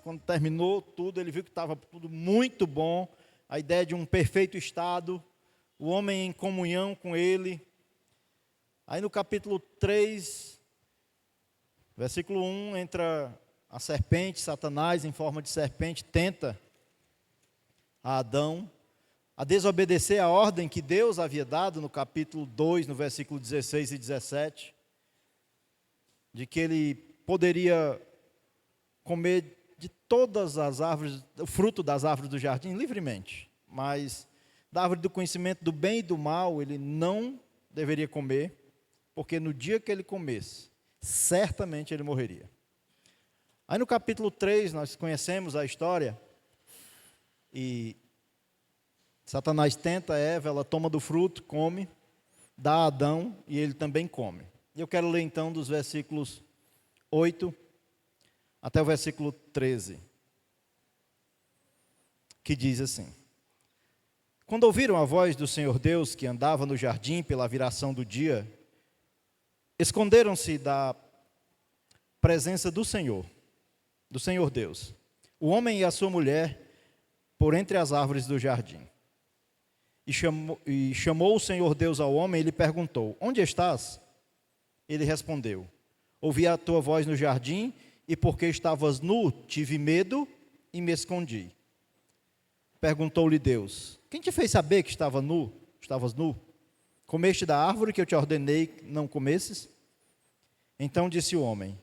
quando terminou tudo, ele viu que estava tudo muito bom, a ideia de um perfeito estado, o homem em comunhão com ele. Aí no capítulo 3, versículo 1, entra a serpente, Satanás em forma de serpente, tenta a Adão a desobedecer a ordem que Deus havia dado no capítulo 2, no versículo 16 e 17, de que ele poderia comer de todas as árvores, o fruto das árvores do jardim livremente, mas da árvore do conhecimento do bem e do mal ele não deveria comer, porque no dia que ele comesse, certamente ele morreria. Aí no capítulo 3 nós conhecemos a história, e Satanás tenta Eva, ela toma do fruto, come, dá a Adão e ele também come. E eu quero ler então dos versículos 8 até o versículo 13, que diz assim: Quando ouviram a voz do Senhor Deus que andava no jardim pela viração do dia, esconderam-se da presença do Senhor Deus, o homem e a sua mulher, por entre as árvores do jardim. E chamou o Senhor Deus ao homem e lhe perguntou: Onde estás? Ele respondeu: Ouvi a tua voz no jardim, e porque estavas nu, tive medo e me escondi. Perguntou-lhe Deus: Quem te fez saber que estavas nu? Comeste da árvore que eu te ordenei que não comesses? Então disse o homem: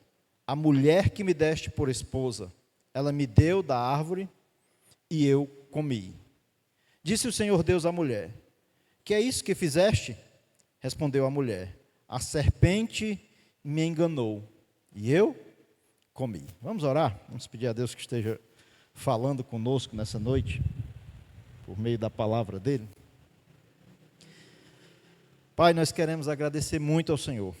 A mulher que me deste por esposa, ela me deu da árvore e eu comi. Disse o Senhor Deus à mulher: Que é isso que fizeste? Respondeu a mulher: A serpente me enganou e eu comi. Vamos orar? Vamos pedir a Deus que esteja falando conosco nessa noite, por meio da palavra dele. Pai, nós queremos agradecer muito ao Senhor,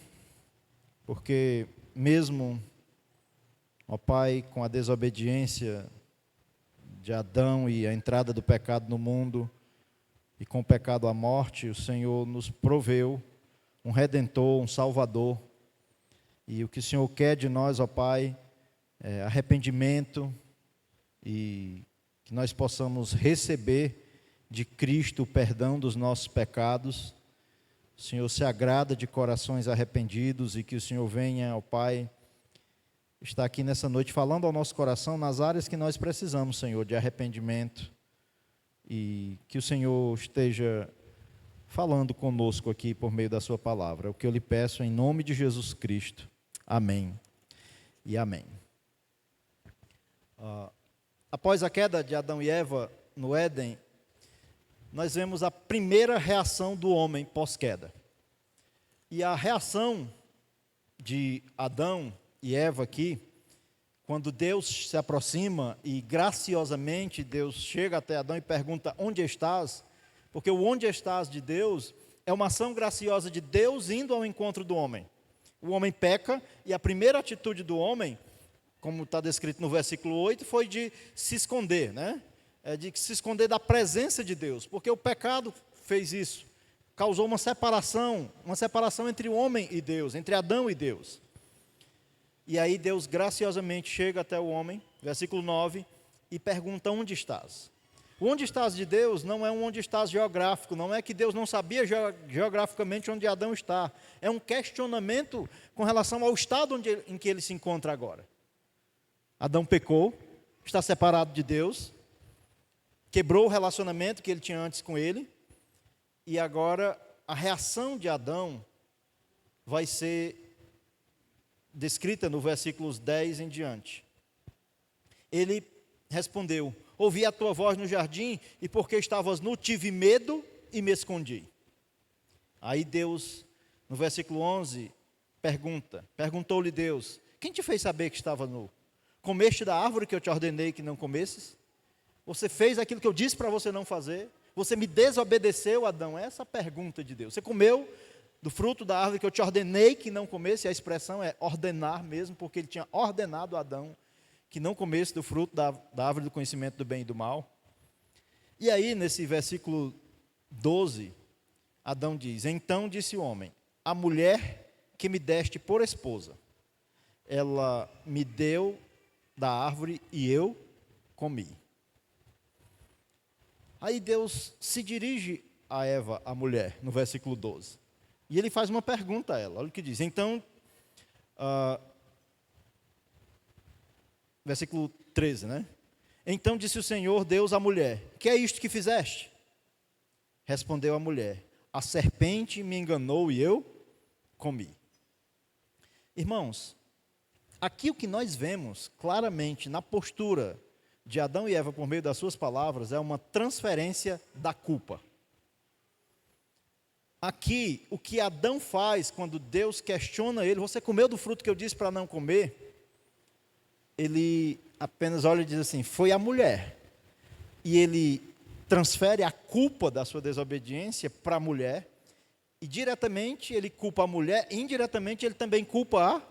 porque mesmo, ó Pai, com a desobediência de Adão e a entrada do pecado no mundo, e com o pecado à morte, o Senhor nos proveu um Redentor, um Salvador, e o que o Senhor quer de nós, ó Pai, é arrependimento, e que nós possamos receber de Cristo o perdão dos nossos pecados. O Senhor se agrada de corações arrependidos, e que o Senhor venha, ó Pai, está aqui nessa noite falando ao nosso coração nas áreas que nós precisamos, Senhor, de arrependimento, e que o Senhor esteja falando conosco aqui por meio da sua palavra. É o que eu lhe peço em nome de Jesus Cristo. Amém e amém. Após a queda de Adão e Eva no Éden, nós vemos a primeira reação do homem pós-queda. E a reação de Adão e Eva aqui, quando Deus se aproxima e graciosamente Deus chega até Adão e pergunta: Onde estás? Porque o onde estás de Deus é uma ação graciosa de Deus indo ao encontro do homem. O homem peca e a primeira atitude do homem, como está descrito no versículo 8, foi de se esconder, né? De se esconder da presença de Deus, porque o pecado fez isso, causou uma separação entre o homem e Deus, entre Adão e Deus. E aí Deus graciosamente chega até o homem, versículo 9, e pergunta: Onde estás? O onde estás de Deus não é um onde estás geográfico, não é que Deus não sabia geograficamente onde Adão está, é um questionamento com relação ao estado em que ele se encontra agora. Adão pecou, está separado de Deus, quebrou o relacionamento que ele tinha antes com ele, e agora a reação de Adão vai ser descrita no versículos 10 em diante. Ele respondeu: Ouvi a tua voz no jardim, e porque estavas nu, tive medo e me escondi. Aí Deus, no versículo 11, perguntou-lhe Deus: Quem te fez saber que estava nu? Comeste da árvore que eu te ordenei que não comesses? Você fez aquilo que eu disse para você não fazer? Você me desobedeceu, Adão? Essa é a pergunta de Deus. Você comeu do fruto da árvore que eu te ordenei que não comesse? A expressão é ordenar mesmo, porque ele tinha ordenado a Adão que não comesse do fruto da árvore do conhecimento do bem e do mal. E aí, nesse versículo 12, Adão diz: Então disse o homem: A mulher que me deste por esposa, ela me deu da árvore e eu comi. Aí Deus se dirige a Eva, a mulher, no versículo 12. E ele faz uma pergunta a ela, olha o que diz. Então, versículo 13, né? Então disse o Senhor Deus à mulher: que é isto que fizeste? Respondeu a mulher: a serpente me enganou e eu comi. Irmãos, aqui o que nós vemos claramente na postura de Adão e Eva por meio das suas palavras é uma transferência da culpa. Aqui, o que Adão faz quando Deus questiona ele: você comeu do fruto que eu disse para não comer? Ele apenas olha e diz assim: foi a mulher. E ele transfere a culpa da sua desobediência para a mulher. E diretamente ele culpa a mulher, e indiretamente ele também culpa a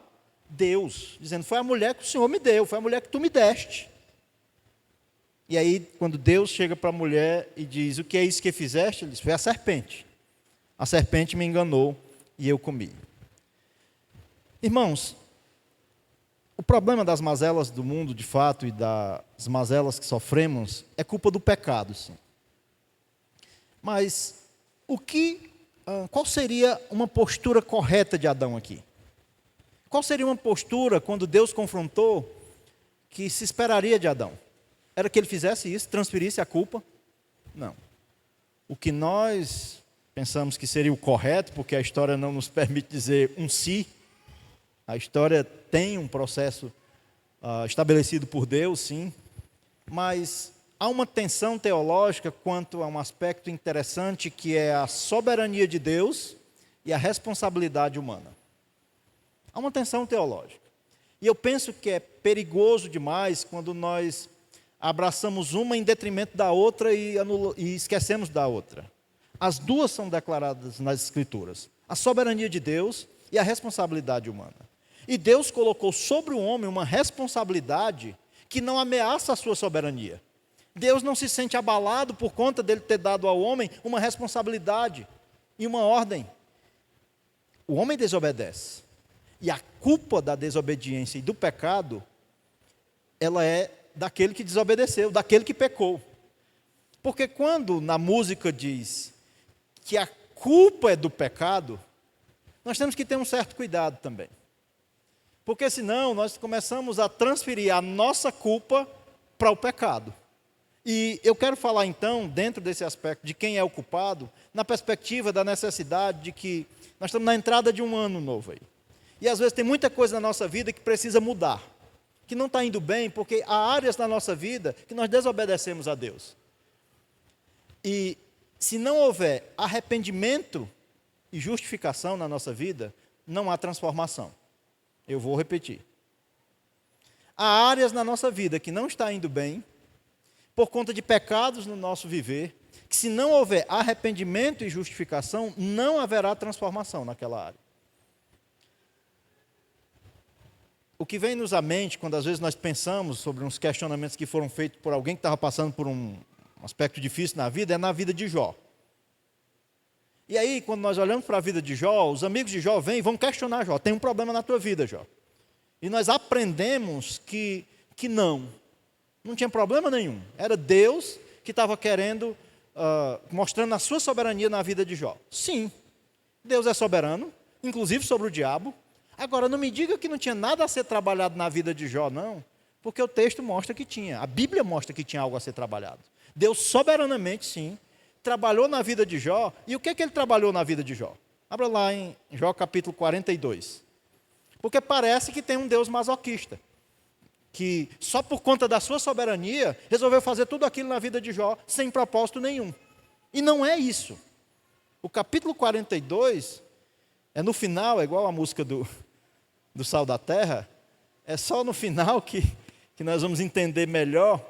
Deus, dizendo: foi a mulher que o Senhor me deu, foi a mulher que tu me deste. E aí, quando Deus chega para a mulher e diz: o que é isso que fizeste? Ele diz: foi a serpente. A serpente me enganou e eu comi. Irmãos, o problema das mazelas do mundo, de fato, e das mazelas que sofremos, é culpa do pecado, sim. Mas qual seria uma postura correta de Adão aqui? Qual seria uma postura, quando Deus confrontou, que se esperaria de Adão? Era que ele fizesse isso, transferisse a culpa? Não. O que nós pensamos que seria o correto, porque a história não nos permite dizer um si, a história tem um processo estabelecido por Deus, sim, mas há uma tensão teológica quanto a um aspecto interessante, que é a soberania de Deus e a responsabilidade humana. Há uma tensão teológica. E eu penso que é perigoso demais quando nós abraçamos uma em detrimento da outra e esquecemos da outra. As duas são declaradas nas Escrituras: a soberania de Deus e a responsabilidade humana. E Deus colocou sobre o homem uma responsabilidade que não ameaça a sua soberania. Deus não se sente abalado por conta dele ter dado ao homem uma responsabilidade e uma ordem. O homem desobedece. E a culpa da desobediência e do pecado, ela é daquele que desobedeceu, daquele que pecou. Porque quando na música diz que a culpa é do pecado, nós temos que ter um certo cuidado também. Porque senão nós começamos a transferir a nossa culpa para o pecado. E eu quero falar então, dentro desse aspecto de quem é o culpado, na perspectiva da necessidade de que nós estamos na entrada de um ano novo aí. E às vezes tem muita coisa na nossa vida que precisa mudar, que não está indo bem, porque há áreas na nossa vida que nós desobedecemos a Deus. E se não houver arrependimento e justificação na nossa vida, não há transformação. Eu vou repetir. Há áreas na nossa vida que não está indo bem, por conta de pecados no nosso viver, que se não houver arrependimento e justificação, não haverá transformação naquela área. O que vem-nos à mente, quando às vezes nós pensamos sobre uns questionamentos que foram feitos por alguém que estava passando por um aspecto difícil na vida, é na vida de Jó. E aí, quando nós olhamos para a vida de Jó, os amigos de Jó vêm e vão questionar Jó: tem um problema na tua vida, Jó. E nós aprendemos que não tinha problema nenhum. Era Deus que estava querendo, mostrando a sua soberania na vida de Jó. Sim, Deus é soberano, inclusive sobre o diabo. Agora, não me diga que não tinha nada a ser trabalhado na vida de Jó, não, porque o texto mostra que tinha, a Bíblia mostra que tinha algo a ser trabalhado. Deus soberanamente, sim, trabalhou na vida de Jó. E o que é que ele trabalhou na vida de Jó? Abra lá em Jó capítulo 42. Porque parece que tem um Deus masoquista, que só por conta da sua soberania resolveu fazer tudo aquilo na vida de Jó sem propósito nenhum. E não é isso. O capítulo 42 é no final, é igual a música do Sal da Terra, é só no final que nós vamos entender melhor.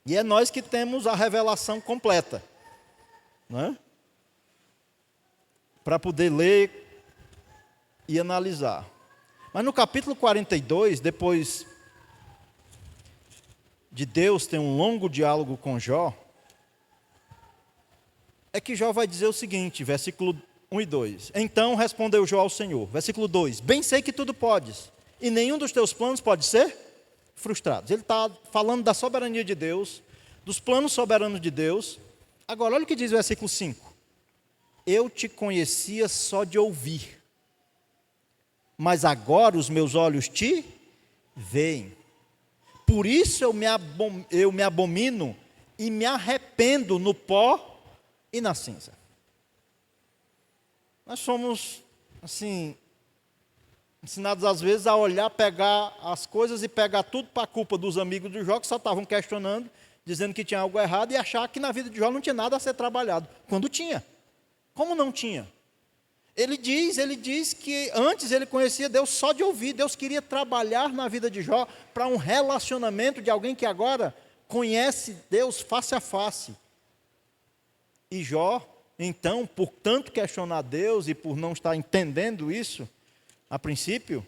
E é nós que temos a revelação completa, não é? Para poder ler e analisar. Mas no capítulo 42, depois de Deus ter um longo diálogo com Jó, é que Jó vai dizer o seguinte, versículo 1 e 2. Então respondeu Jó ao Senhor, versículo 2. Bem sei que tudo podes, e nenhum dos teus planos pode ser frustrados. Ele está falando da soberania de Deus, dos planos soberanos de Deus. Agora, olha o que diz o versículo 5. Eu te conhecia só de ouvir, mas agora os meus olhos te veem. Por isso eu me abomino e me arrependo no pó e na cinza. Nós somos, assim, ensinados às vezes a olhar, pegar as coisas e pegar tudo para a culpa dos amigos do Jó, que só estavam questionando, dizendo que tinha algo errado, e achar que na vida de Jó não tinha nada a ser trabalhado, quando tinha. Como não tinha? Ele diz que antes ele conhecia Deus só de ouvir. Deus queria trabalhar na vida de Jó para um relacionamento de alguém que agora conhece Deus face a face. E Jó, então, por tanto questionar Deus e por não estar entendendo isso, a princípio,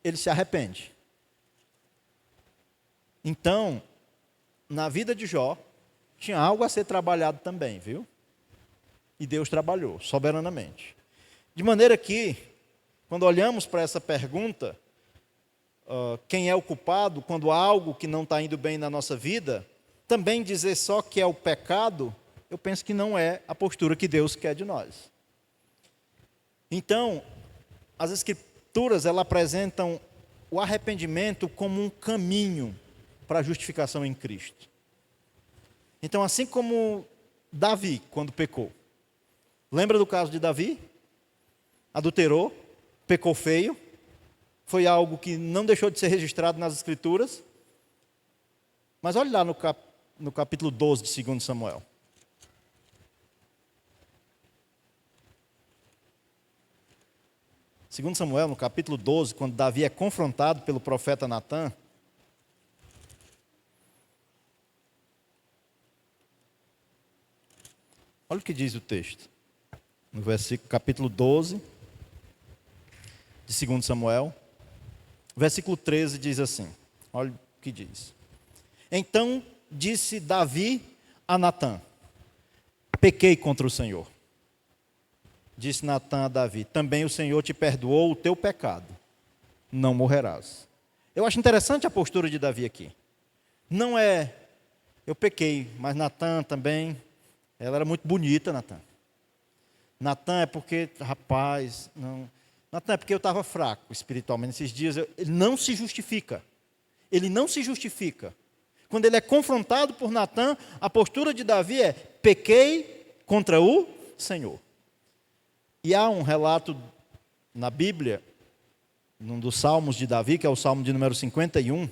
ele se arrepende. Então, na vida de Jó, tinha algo a ser trabalhado também, viu? E Deus trabalhou soberanamente. De maneira que, quando olhamos para essa pergunta, quem é o culpado, quando há algo que não está indo bem na nossa vida, também dizer só que é o pecado, eu penso que não é a postura que Deus quer de nós. Então, as Escrituras, elas apresentam o arrependimento como um caminho para a justificação em Cristo. Então, assim como Davi, quando pecou, lembra do caso de Davi? Adulterou, pecou feio, foi algo que não deixou de ser registrado nas Escrituras. Mas olhe lá no capítulo 12 de 2 Samuel. Segundo Samuel, no capítulo 12, quando Davi é confrontado pelo profeta Natã, olha o que diz o texto. No versículo, capítulo 12, de 2 Samuel, versículo 13 diz assim, olha o que diz. Então disse Davi a Natã, pequei contra o Senhor. Disse Natã a Davi, também o Senhor te perdoou o teu pecado, não morrerás. Eu acho interessante a postura de Davi aqui. Não é, eu pequei, mas Natã também, ela era muito bonita, Natã. Natã é porque, rapaz, não. Natã é porque eu estava fraco espiritualmente nesses dias. Ele não se justifica. Ele não se justifica. Quando ele é confrontado por Natã, a postura de Davi é, pequei contra o Senhor. E há um relato na Bíblia, num dos salmos de Davi, que é o salmo de número 51.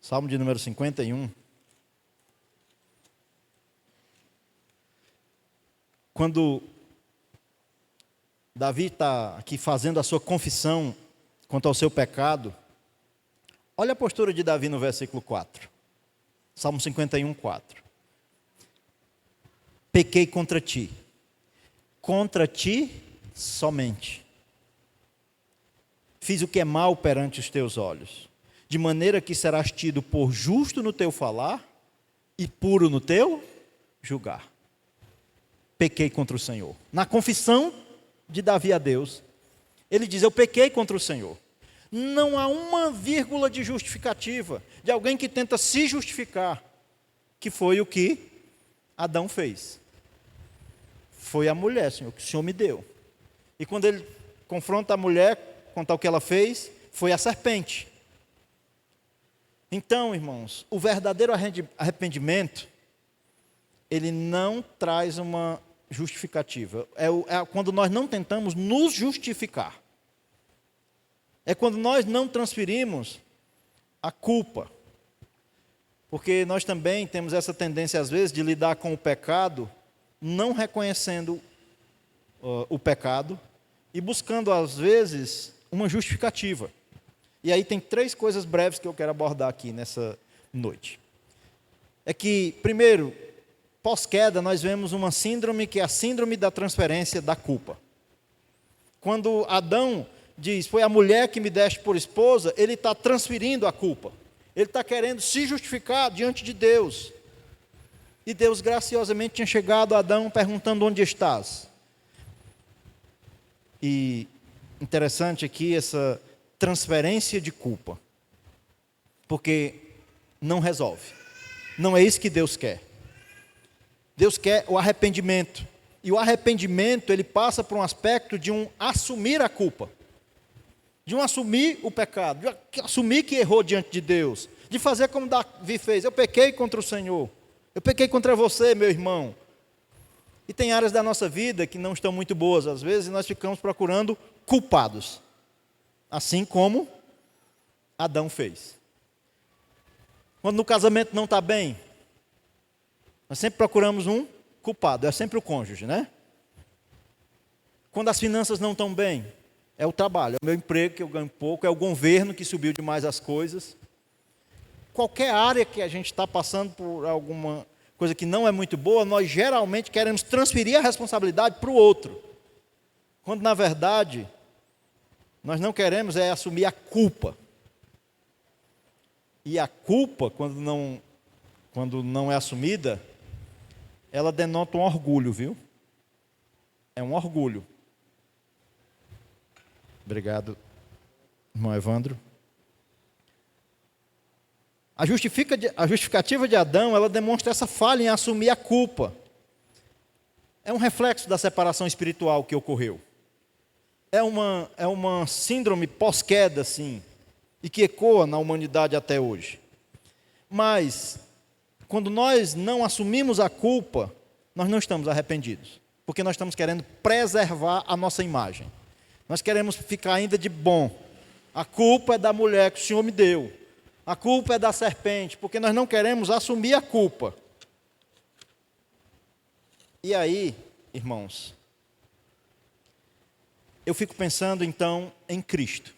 Salmo de número 51. Quando Davi está aqui fazendo a sua confissão quanto ao seu pecado, olha a postura de Davi no versículo 4. Salmo 51, 4. Pequei contra ti somente. Fiz o que é mal perante os teus olhos, de maneira que serás tido por justo no teu falar e puro no teu julgar. Pequei contra o Senhor. Na confissão de Davi a Deus, ele diz, eu pequei contra o Senhor. Não há uma vírgula de justificativa, de alguém que tenta se justificar, que foi o que Adão fez. Foi a mulher, Senhor, que o Senhor me deu. E quando ele confronta a mulher, quanto ao que ela fez, foi a serpente. Então, irmãos, o verdadeiro arrependimento, ele não traz uma justificativa. É quando nós não tentamos nos justificar. É quando nós não transferimos a culpa. Porque nós também temos essa tendência, às vezes, de lidar com o pecado, não reconhecendo o pecado e buscando, às vezes, uma justificativa. E aí tem 3 coisas breves que eu quero abordar aqui nessa noite. É que, primeiro, pós-queda, nós vemos uma síndrome que é a síndrome da transferência da culpa. Quando Adão diz, foi a mulher que me deste por esposa, ele está transferindo a culpa. Ele está querendo se justificar diante de Deus. E Deus graciosamente tinha chegado a Adão perguntando, onde estás? E interessante aqui transferência de culpa. Porque não resolve. Não é isso que Deus quer. Deus quer o arrependimento. E o arrependimento, ele passa por um aspecto de um assumir a culpa. De um assumir o pecado. De assumir que errou diante de Deus. De fazer como Davi fez. Eu pequei contra o Senhor. Eu pequei contra você, meu irmão. E tem áreas da nossa vida que não estão muito boas, às vezes, e nós ficamos procurando culpados. Assim como Adão fez. Quando no casamento não está bem, nós sempre procuramos um culpado, é sempre o cônjuge, né? Quando as finanças não estão bem, é o trabalho, é o meu emprego que eu ganho pouco, é o governo que subiu demais as coisas. Qualquer área que a gente está passando por alguma coisa que não é muito boa, nós geralmente queremos transferir a responsabilidade para o outro. Quando, na verdade, nós não queremos assumir a culpa. E a culpa, quando não é assumida, ela denota um orgulho, viu? É um orgulho. Obrigado, irmão Evandro. A justificativa de Adão, ela demonstra essa falha em assumir a culpa. É um reflexo da separação espiritual que ocorreu. É uma síndrome pós-queda, sim, e que ecoa na humanidade até hoje. Mas, quando nós não assumimos a culpa, nós não estamos arrependidos, porque nós estamos querendo preservar a nossa imagem. Nós queremos ficar ainda de bom. A culpa é da mulher que o Senhor me deu. A culpa é da serpente, porque nós não queremos assumir a culpa. E aí, irmãos, eu fico pensando então em Cristo,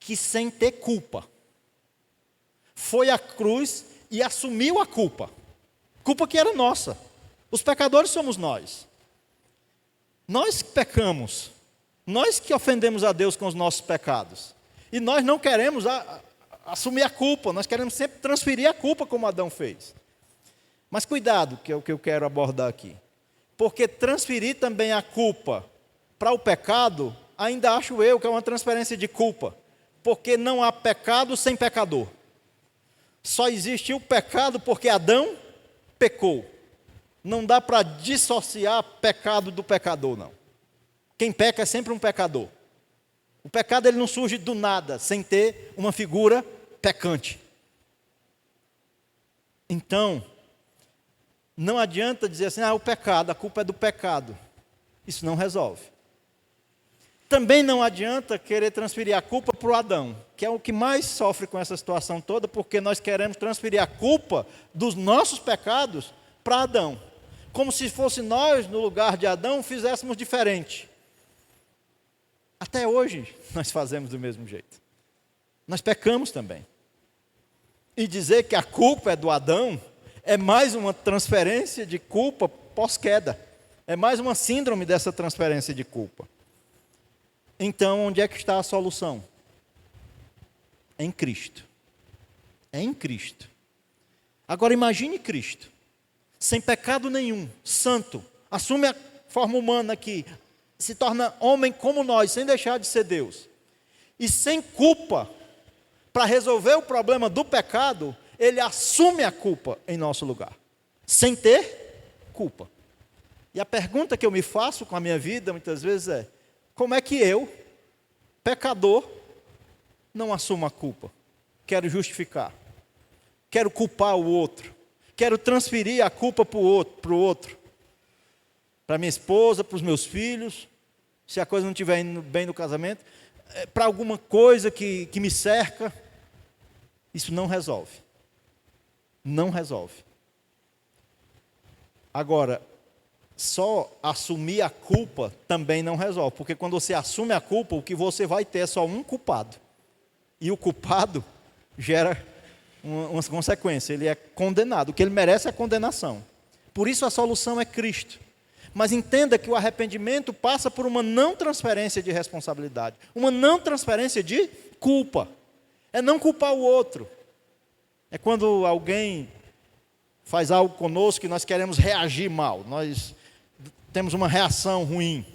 que sem ter culpa, foi à cruz e assumiu a culpa. Culpa que era nossa. Os pecadores somos nós. Nós que pecamos. Nós que ofendemos a Deus com os nossos pecados. E nós não queremos assumir a culpa, nós queremos sempre transferir a culpa como Adão fez. Mas cuidado, que é o que eu quero abordar aqui. Porque transferir também a culpa para o pecado, ainda acho eu que é uma transferência de culpa. Porque não há pecado sem pecador. Só existiu pecado porque Adão pecou. Não dá para dissociar pecado do pecador, não. Quem peca é sempre um pecador. O pecado ele não surge do nada, sem ter uma figura pecante. Então, não adianta dizer assim, o pecado, a culpa é do pecado. Isso não resolve. Também não adianta querer transferir a culpa para o Adão, que é o que mais sofre com essa situação toda, porque nós queremos transferir a culpa dos nossos pecados para Adão. Como se fosse nós, no lugar de Adão, fizéssemos diferente. Até hoje, nós fazemos do mesmo jeito. Nós pecamos também. E dizer que a culpa é do Adão, é mais uma transferência de culpa pós-queda. É mais uma síndrome dessa transferência de culpa. Então, onde é que está a solução? Em Cristo. É em Cristo. Agora, imagine Cristo, sem pecado nenhum, santo, assume a forma humana aqui, se torna homem como nós, sem deixar de ser Deus. E sem culpa, para resolver o problema do pecado, ele assume a culpa em nosso lugar, sem ter culpa. E a pergunta que eu me faço com a minha vida, muitas vezes é, como é que eu, pecador, não assumo a culpa? Quero justificar, quero culpar o outro, quero transferir a culpa para o outro. Para minha esposa, para os meus filhos, se a coisa não estiver indo bem no casamento, para alguma coisa que me cerca, isso não resolve. Não resolve. Agora, só assumir a culpa também não resolve, porque quando você assume a culpa, o que você vai ter é só um culpado. E o culpado gera uma consequência, ele é condenado. O que ele merece é a condenação. Por isso a solução é Cristo. Mas entenda que o arrependimento passa por uma não transferência de responsabilidade, uma não transferência de culpa. É não culpar o outro. É quando alguém faz algo conosco e nós queremos reagir mal, nós temos uma reação ruim.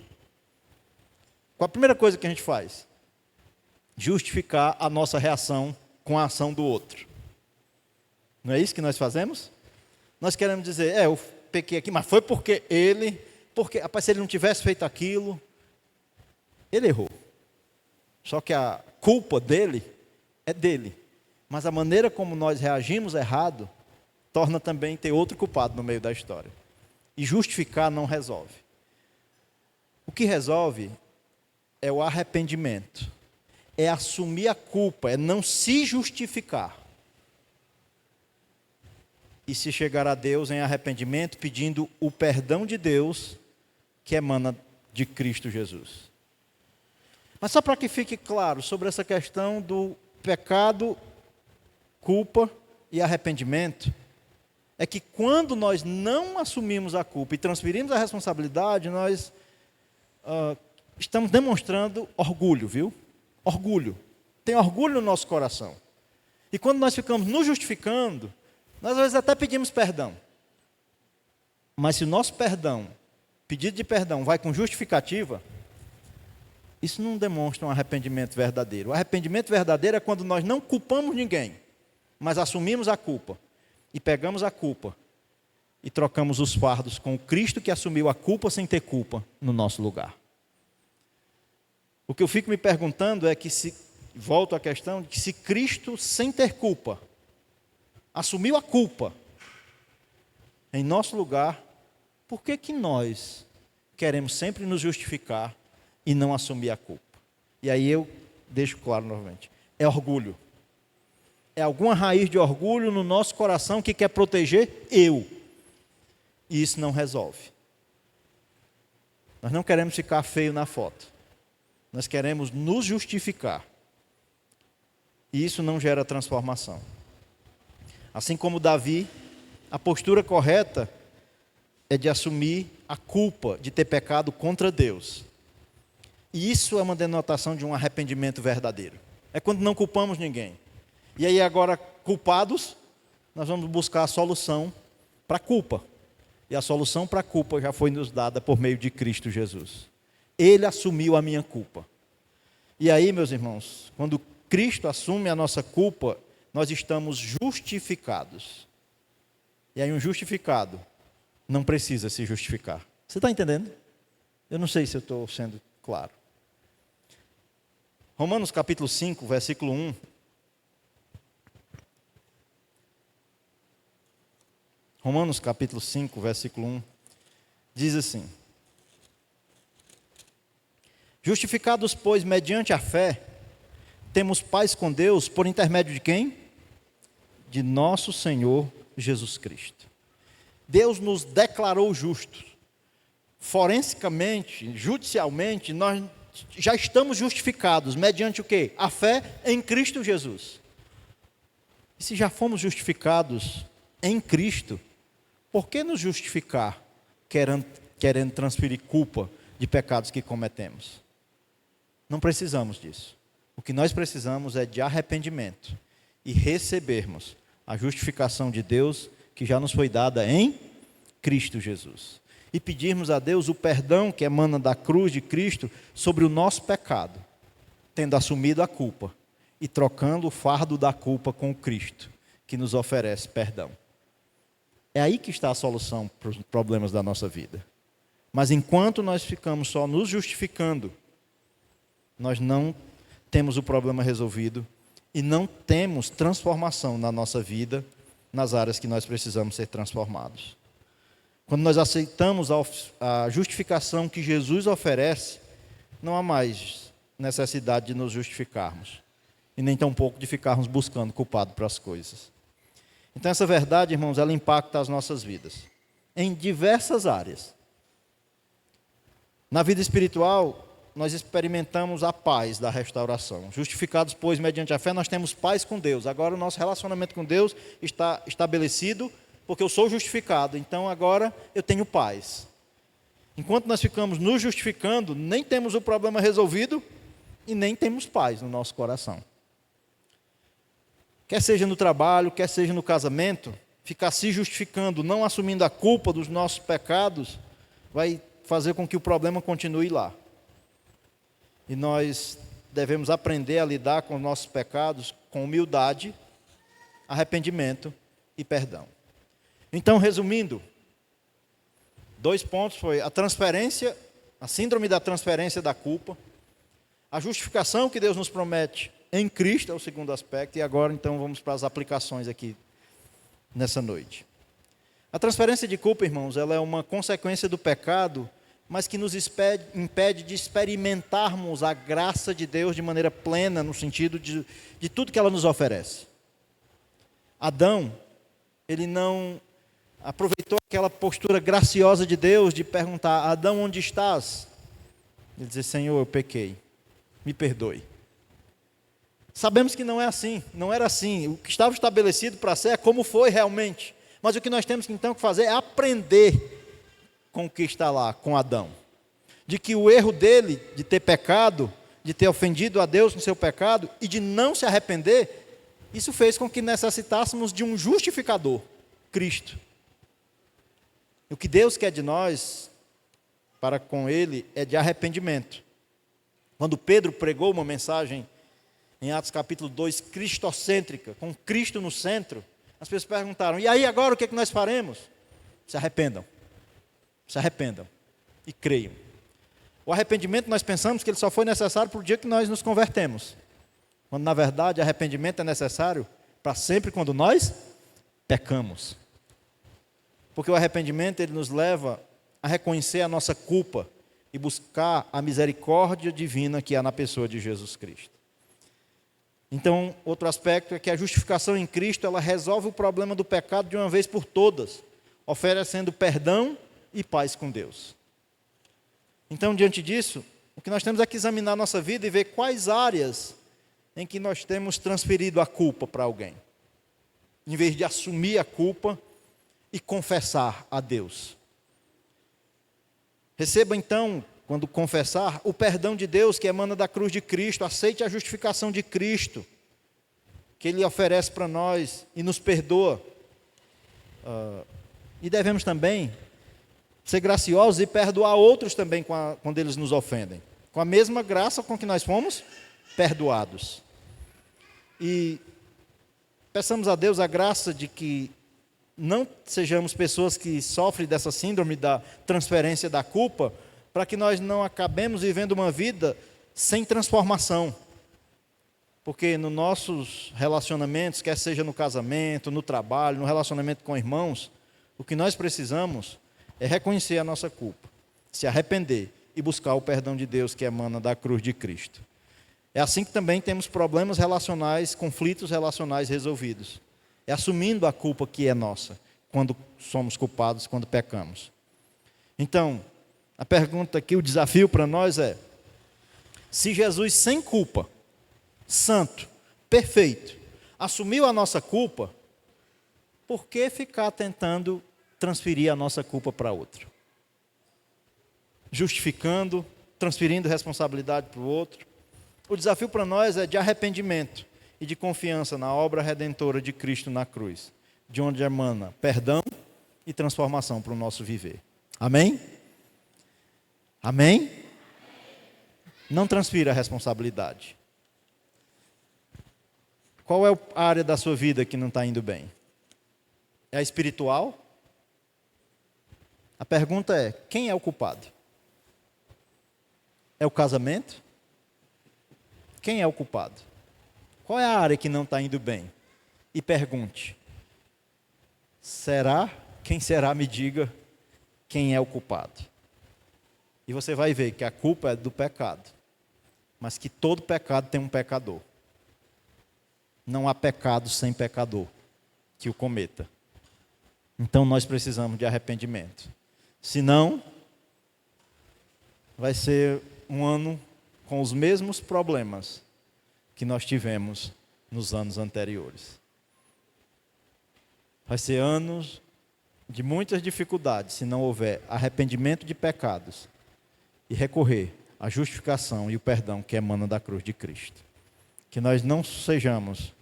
Qual a primeira coisa que a gente faz? Justificar a nossa reação com a ação do outro. Não é isso que nós fazemos? Nós queremos dizer, eu pequei aqui, mas foi porque rapaz, se ele não tivesse feito aquilo, ele errou. Só que a culpa dele é dele. Mas a maneira como nós reagimos errado, torna também ter outro culpado no meio da história. E justificar não resolve. O que resolve é o arrependimento. É assumir a culpa, é não se justificar. E se chegar a Deus em arrependimento, pedindo o perdão de Deus, que emana de Cristo Jesus. Mas só para que fique claro sobre essa questão do pecado, culpa e arrependimento, é que quando nós não assumimos a culpa e transferimos a responsabilidade, nós estamos demonstrando orgulho, viu? Orgulho. Tem orgulho no nosso coração. E quando nós ficamos nos justificando, nós às vezes até pedimos perdão. Mas se o nosso pedido de perdão vai com justificativa, isso não demonstra um arrependimento verdadeiro. O arrependimento verdadeiro é quando nós não culpamos ninguém, mas assumimos a culpa. E pegamos a culpa e trocamos os fardos com o Cristo que assumiu a culpa sem ter culpa no nosso lugar. O que eu fico me perguntando é que volto à questão de que se Cristo, sem ter culpa, assumiu a culpa em nosso lugar, por que nós queremos sempre nos justificar e não assumir a culpa? E aí eu deixo claro novamente, é orgulho. É alguma raiz de orgulho no nosso coração que quer proteger eu. E isso não resolve. Nós não queremos ficar feio na foto. Nós queremos nos justificar. E isso não gera transformação. Assim como Davi, a postura correta é de assumir a culpa de ter pecado contra Deus. E isso é uma denotação de um arrependimento verdadeiro. É quando não culpamos ninguém. E aí agora, culpados, nós vamos buscar a solução para a culpa. E a solução para a culpa já foi nos dada por meio de Cristo Jesus. Ele assumiu a minha culpa. E aí, meus irmãos, quando Cristo assume a nossa culpa, nós estamos justificados. E aí um justificado não precisa se justificar. Você está entendendo? Eu não sei se eu estou sendo claro. Romanos capítulo 5, versículo 1. Romanos capítulo 5, versículo 1, diz assim: justificados, pois, mediante a fé, temos paz com Deus por intermédio de quem? De nosso Senhor Jesus Cristo. Deus nos declarou justos. Forensicamente, judicialmente, nós já estamos justificados, mediante o quê? A fé em Cristo Jesus. E se já fomos justificados em Cristo, por que nos justificar querendo transferir culpa de pecados que cometemos? Não precisamos disso. O que nós precisamos é de arrependimento e recebermos a justificação de Deus que já nos foi dada em Cristo Jesus. E pedirmos a Deus o perdão que emana da cruz de Cristo sobre o nosso pecado, tendo assumido a culpa e trocando o fardo da culpa com o Cristo, que nos oferece perdão. É aí que está a solução para os problemas da nossa vida. Mas enquanto nós ficamos só nos justificando, nós não temos o problema resolvido e não temos transformação na nossa vida, nas áreas que nós precisamos ser transformados. Quando nós aceitamos a justificação que Jesus oferece, não há mais necessidade de nos justificarmos. E nem tampouco de ficarmos buscando culpado para as coisas. Então essa verdade, irmãos, ela impacta as nossas vidas. Em diversas áreas. Na vida espiritual, nós experimentamos a paz da restauração. Justificados, pois, mediante a fé, nós temos paz com Deus. Agora o nosso relacionamento com Deus está estabelecido porque eu sou justificado. Então agora eu tenho paz. Enquanto nós ficamos nos justificando, nem temos o problema resolvido e nem temos paz no nosso coração. Quer seja no trabalho, quer seja no casamento, ficar se justificando, não assumindo a culpa dos nossos pecados, vai fazer com que o problema continue lá. E nós devemos aprender a lidar com os nossos pecados com humildade, arrependimento e perdão. Então, resumindo, 2 pontos foi a transferência, a síndrome da transferência da culpa, a justificação que Deus nos promete em Cristo, é o segundo aspecto, e agora então vamos para as aplicações aqui nessa noite. A transferência de culpa, irmãos, ela é uma consequência do pecado, mas que nos impede de experimentarmos a graça de Deus de maneira plena, no sentido de tudo que ela nos oferece. Adão, ele não aproveitou aquela postura graciosa de Deus de perguntar: Adão, onde estás? Ele diz: Senhor, eu pequei, me perdoe. Sabemos que não é assim, não era assim. O que estava estabelecido para ser é como foi realmente. Mas o que nós temos então que fazer é aprender com o que está lá, com Adão. De que o erro dele, de ter pecado, de ter ofendido a Deus no seu pecado e de não se arrepender, isso fez com que necessitássemos de um justificador, Cristo. O que Deus quer de nós, para com Ele, é de arrependimento. Quando Pedro pregou uma mensagem em Atos capítulo 2, cristocêntrica, com Cristo no centro, as pessoas perguntaram: e aí agora o que é que nós faremos? Se arrependam e creiam. O arrependimento, nós pensamos que ele só foi necessário para o dia que nós nos convertemos, quando na verdade arrependimento é necessário para sempre quando nós pecamos. Porque o arrependimento ele nos leva a reconhecer a nossa culpa e buscar a misericórdia divina que há na pessoa de Jesus Cristo. Então, outro aspecto é que a justificação em Cristo, ela resolve o problema do pecado de uma vez por todas, oferecendo perdão e paz com Deus. Então, diante disso, o que nós temos é que examinar a nossa vida e ver quais áreas em que nós temos transferido a culpa para alguém, em vez de assumir a culpa e confessar a Deus. Receba então, quando confessar, o perdão de Deus que emana da cruz de Cristo. Aceite a justificação de Cristo, que Ele oferece para nós e nos perdoa. E devemos também ser graciosos e perdoar outros também quando eles nos ofendem, com a mesma graça com que nós fomos perdoados. E peçamos a Deus a graça de que não sejamos pessoas que sofrem dessa síndrome da transferência da culpa, para que nós não acabemos vivendo uma vida sem transformação. Porque nos nossos relacionamentos, quer seja no casamento, no trabalho, no relacionamento com irmãos, o que nós precisamos é reconhecer a nossa culpa, se arrepender e buscar o perdão de Deus que emana da cruz de Cristo. É assim que também temos problemas relacionais, conflitos relacionais resolvidos. É assumindo a culpa que é nossa, quando somos culpados, quando pecamos. Então, a pergunta aqui, o desafio para nós é: se Jesus sem culpa, santo, perfeito, assumiu a nossa culpa, por que ficar tentando transferir a nossa culpa para outro? Justificando, transferindo responsabilidade para o outro. O desafio para nós é de arrependimento e de confiança na obra redentora de Cristo na cruz, de onde emana perdão e transformação para o nosso viver. Amém? Amém? Não transfira a responsabilidade. Qual é a área da sua vida que não está indo bem? É a espiritual? A pergunta é: quem é o culpado? É o casamento? Quem é o culpado? Qual é a área que não está indo bem? E pergunte: será? Quem será? Me diga quem é o culpado. E você vai ver que a culpa é do pecado, mas que todo pecado tem um pecador. Não há pecado sem pecador que o cometa. Então nós precisamos de arrependimento. Senão, vai ser um ano com os mesmos problemas que nós tivemos nos anos anteriores. Vai ser anos de muitas dificuldades, se não houver arrependimento de pecados e recorrer à justificação e o perdão que emana da cruz de Cristo. Que nós não sejamos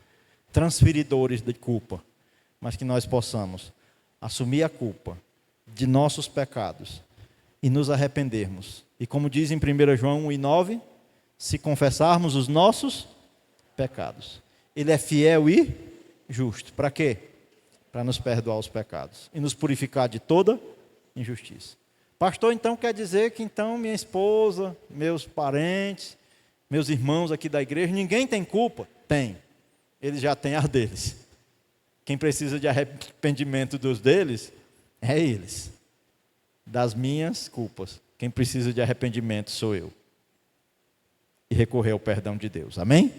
transferidores de culpa, mas que nós possamos assumir a culpa de nossos pecados e nos arrependermos. E como diz em 1 João 1:9, se confessarmos os nossos pecados. Ele é fiel e justo. Para quê? Para nos perdoar os pecados e nos purificar de toda injustiça. Pastor, então quer dizer que então minha esposa, meus parentes, meus irmãos aqui da igreja, ninguém tem culpa? Tem. Eles já têm as deles. Quem precisa de arrependimento dos deles é eles. Das minhas culpas. Quem precisa de arrependimento sou eu. E recorrer ao perdão de Deus. Amém?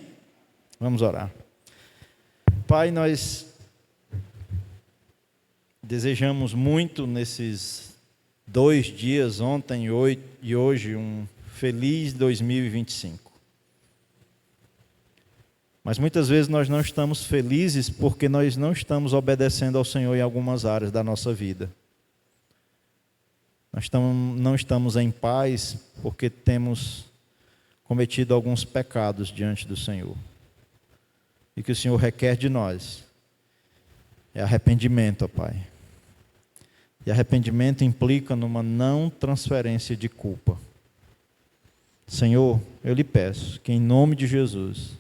Vamos orar. Pai, nós desejamos muito nesses 2 dias, ontem e hoje, um feliz 2025. Mas muitas vezes nós não estamos felizes porque nós não estamos obedecendo ao Senhor em algumas áreas da nossa vida. Nós não estamos em paz porque temos cometido alguns pecados diante do Senhor. E que o Senhor requer de nós é arrependimento, ó Pai. E arrependimento implica numa não transferência de culpa. Senhor, eu lhe peço que em nome de Jesus,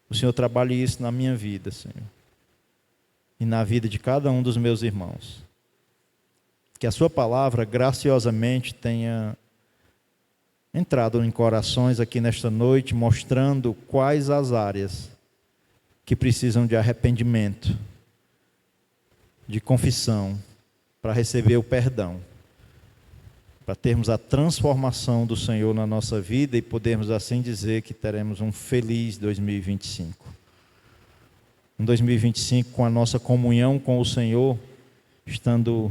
o Senhor trabalhe isso na minha vida, Senhor. E na vida de cada um dos meus irmãos. Que a sua palavra graciosamente tenha entrado em corações aqui nesta noite, mostrando quais as áreas que precisam de arrependimento, de confissão, para receber o perdão, para termos a transformação do Senhor na nossa vida e podermos assim dizer que teremos um feliz 2025. Um 2025 com a nossa comunhão com o Senhor, estando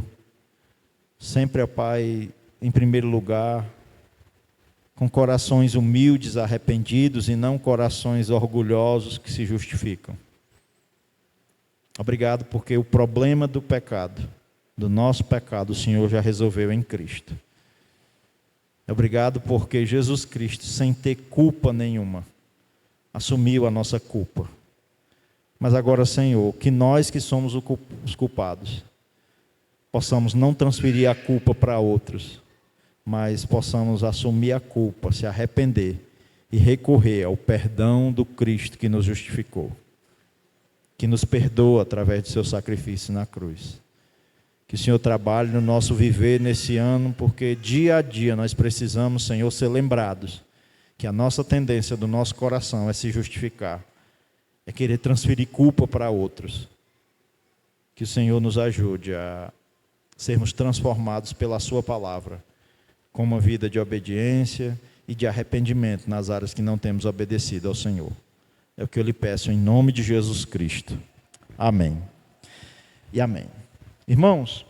sempre, ó Pai, em primeiro lugar, com corações humildes, arrependidos e não corações orgulhosos que se justificam. Obrigado porque o problema do pecado, do nosso pecado, o Senhor já resolveu em Cristo. Obrigado porque Jesus Cristo, sem ter culpa nenhuma, assumiu a nossa culpa. Mas agora, Senhor, que nós que somos os culpados, possamos não transferir a culpa para outros, mas possamos assumir a culpa, se arrepender e recorrer ao perdão do Cristo que nos justificou, que nos perdoa através do seu sacrifício na cruz. Que o Senhor trabalhe no nosso viver nesse ano, porque dia a dia nós precisamos, Senhor, ser lembrados que a nossa tendência do nosso coração é se justificar, é querer transferir culpa para outros. Que o Senhor nos ajude a sermos transformados pela sua palavra, com uma vida de obediência e de arrependimento nas áreas que não temos obedecido ao Senhor. É o que eu lhe peço em nome de Jesus Cristo. Amém. E amém. Irmãos,